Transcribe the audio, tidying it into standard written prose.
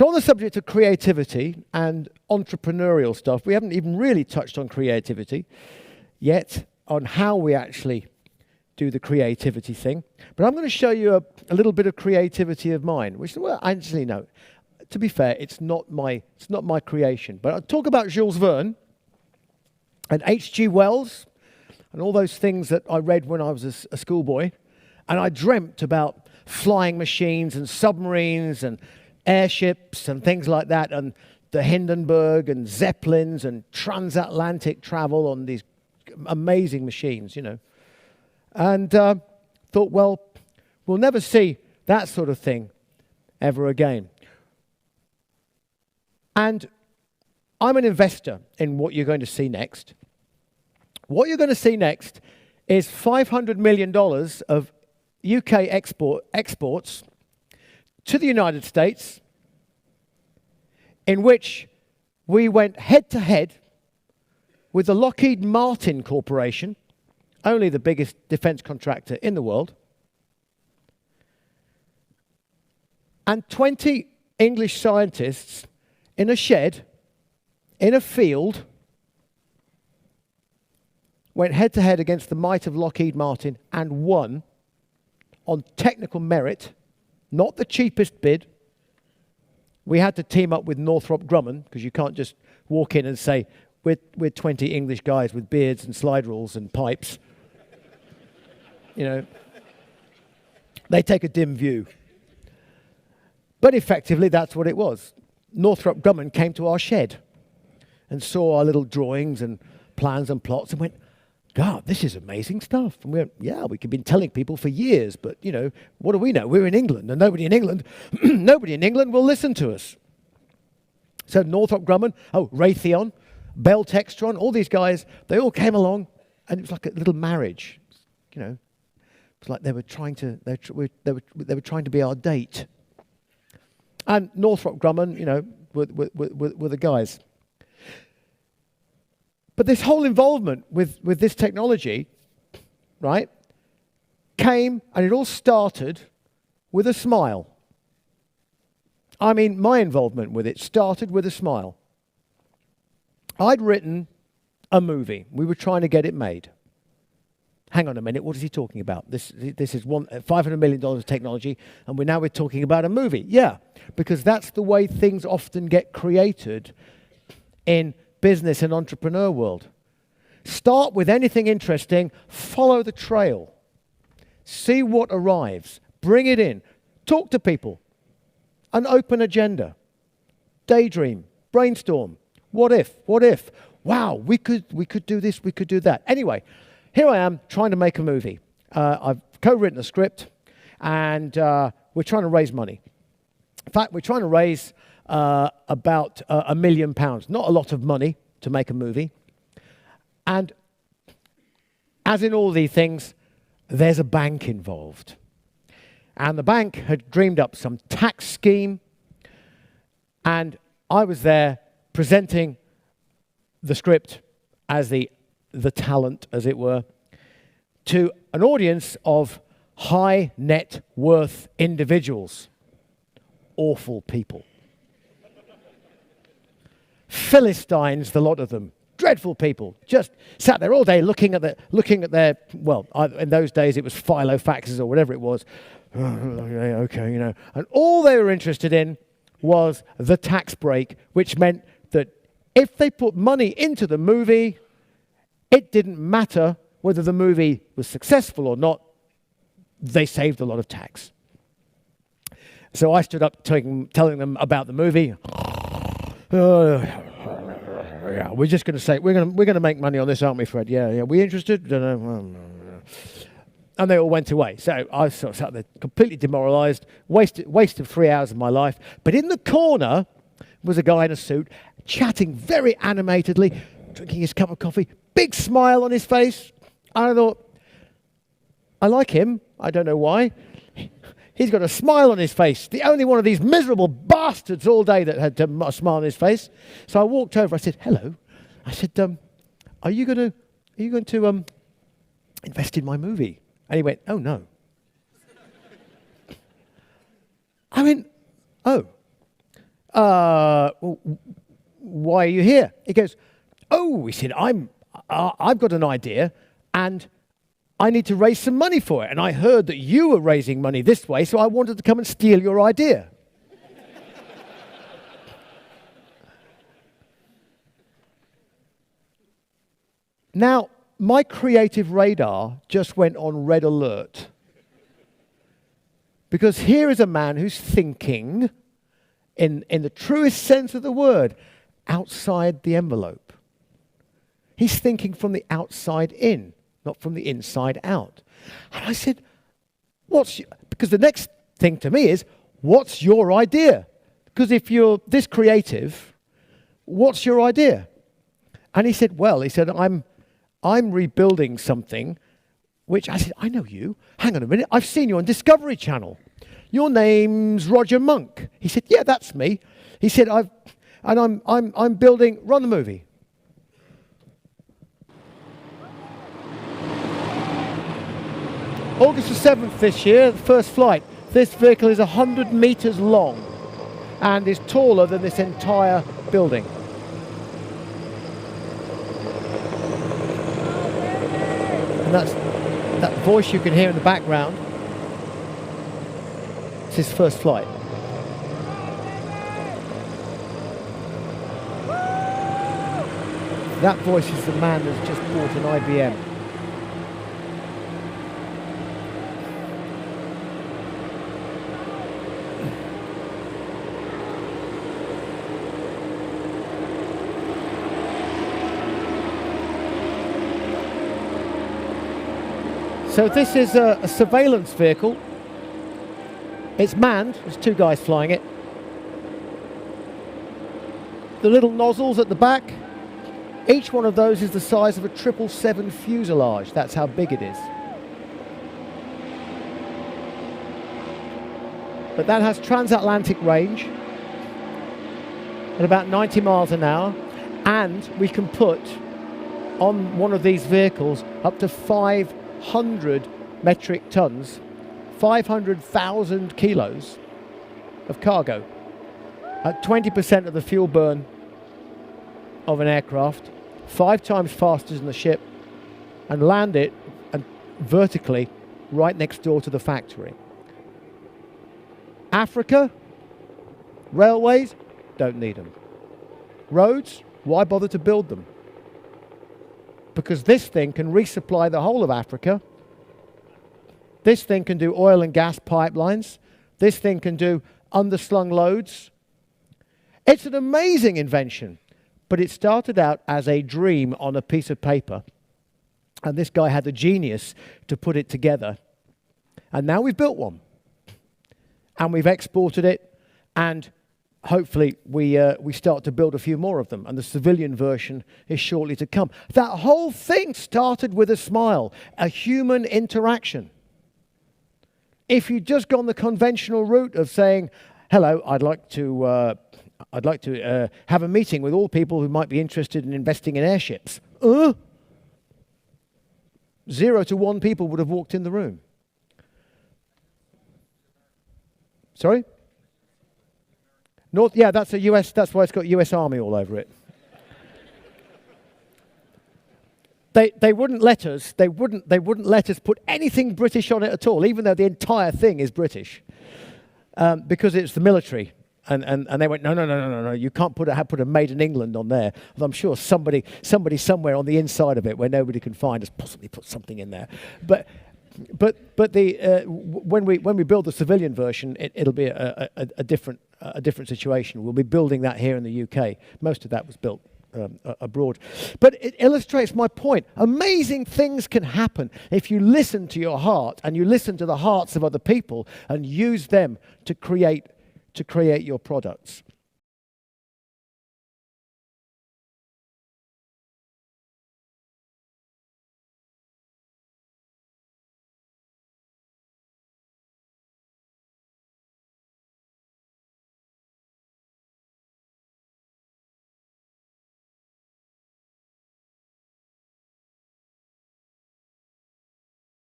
So on the subject of creativity and entrepreneurial stuff, we haven't even really touched on creativity yet, on how we actually do the creativity thing. But I'm going to show you a little bit of creativity of mine, which, well, actually, no. To be fair, it's not my creation. But I'll talk about Jules Verne and H.G. Wells and all those things that I read when I was a schoolboy. And I dreamt about flying machines and submarines and airships and things like that, and the Hindenburg and Zeppelins and transatlantic travel on these amazing machines, you know. And thought, well, we'll never see that sort of thing ever again. And I'm an investor in what you're going to see next. What you're going to see next is $500 million of UK exports to the United States, in which we went head-to-head with the Lockheed Martin Corporation, only the biggest defense contractor in the world, and 20 English scientists in a shed, in a field, went head-to-head against the might of Lockheed Martin and won on technical merit, not the cheapest bid. We had to team up with Northrop Grumman, because you can't just walk in and say, we're 20 English guys with beards and slide rules and pipes. You know, they take a dim view. But effectively, that's what it was. Northrop Grumman came to our shed and saw our little drawings and plans and plots and went, God, this is amazing stuff. And we went, yeah, we could been telling people for years, but, you know, what do we know? We're in England, and nobody in England will listen to us. So Northrop Grumman, Raytheon, Bell Textron, all these guys, they all came along, and it was like a little marriage. You know, it's like they were trying to be our date. And Northrop Grumman, you know, were the guys. But this whole involvement with this technology, right, came, and it all started with a smile. I mean, my involvement with it started with a smile. I'd written a movie. We were trying to get it made. Hang on a minute, what is he talking about? This is $500 million of technology, and we're talking about a movie. Yeah, because that's the way things often get created in business and entrepreneur world. Start with anything interesting, follow the trail. See what arrives, bring it in, talk to people, an open agenda, daydream, brainstorm, what if, wow, we could do this, we could do that. Anyway, here I am trying to make a movie. I've co-written a script, and we're trying to raise money. In fact, we're trying to raise about £1 million. Not a lot of money to make a movie. And as in all these things, there's a bank involved. And the bank had dreamed up some tax scheme, and I was there presenting the script as the talent, as it were, to an audience of high net worth individuals. Awful people. Philistines, the lot of them. Dreadful people. Just sat there all day looking at their, well, in those days it was filofaxes or whatever it was. Okay, you know. And all they were interested in was the tax break, which meant that if they put money into the movie, it didn't matter whether the movie was successful or not, they saved a lot of tax. So I stood up telling them about the movie. Yeah, we're just going to say, we're going to make money on this, aren't we, Fred? Yeah. We interested? Don't know. And they all went away. So I sort of sat there completely demoralized, wasted 3 hours of my life. But in the corner was a guy in a suit, chatting very animatedly, drinking his cup of coffee, big smile on his face. And I thought, I like him. I don't know why. He's got a smile on his face. The only one of these miserable bastards all day that had a smile on his face. So I walked over. I said, "Hello." I said, "Are you going to invest in my movie?" And he went, "Oh no." I went, "Oh." well, why are you here? He goes, oh, he said, I've got an idea, and I need to raise some money for it. And I heard that you were raising money this way, so I wanted to come and steal your idea. Now, my creative radar just went on red alert. Because here is a man who's thinking, in the truest sense of the word, outside the envelope. He's thinking from the outside in, not from the inside out. And I said, because the next thing to me is, what's your idea? Because if you're this creative, what's your idea? And he said, I'm rebuilding something, which I said, I know you. Hang on a minute. I've seen you on Discovery Channel. Your name's Roger Monk. He said, yeah, that's me. He said, I'm building, run the movie. August the 7th this year, the first flight. This vehicle is 100 meters long and is taller than this entire building. And that's that voice you can hear in the background. It's his first flight. That voice is the man that's just bought an IBM. So this is a surveillance vehicle. It's manned. There's two guys flying it. The little nozzles at the back, each one of those is the size of a 777 fuselage. That's how big it is. But that has transatlantic range at about 90 miles an hour, and we can put on one of these vehicles up to 500 metric tons, 500,000 kilos of cargo at 20% of the fuel burn of an aircraft, 5 times faster than the ship, and land it vertically right next door to the factory. Africa, railways, don't need them. Roads, why bother to build them? Because this thing can resupply the whole of Africa. This thing can do oil and gas pipelines. This thing can do underslung loads. It's an amazing invention, but it started out as a dream on a piece of paper. And this guy had the genius to put it together. And now we've built one. And we've exported it. And hopefully we start to build a few more of them. And the civilian version is shortly to come. That whole thing started with a smile, a human interaction. If you'd just gone the conventional route of saying, hello, I'd like to have a meeting with all people who might be interested in investing in airships. 0 to 1 people would have walked in the room. Sorry? Yeah, that's a US. That's why it's got US Army all over it. They wouldn't let us. They wouldn't let us put anything British on it at all, even though the entire thing is British, because it's the military. And they went, no, you can't put a Made in England on there. Well, I'm sure somebody somewhere on the inside of it where nobody can find has possibly put something in there. But when we build the civilian version, it'll be a different situation. We'll be building that here in the UK. Most of that was built abroad. But it illustrates my point. Amazing things can happen if you listen to your heart and you listen to the hearts of other people and use them to create your products.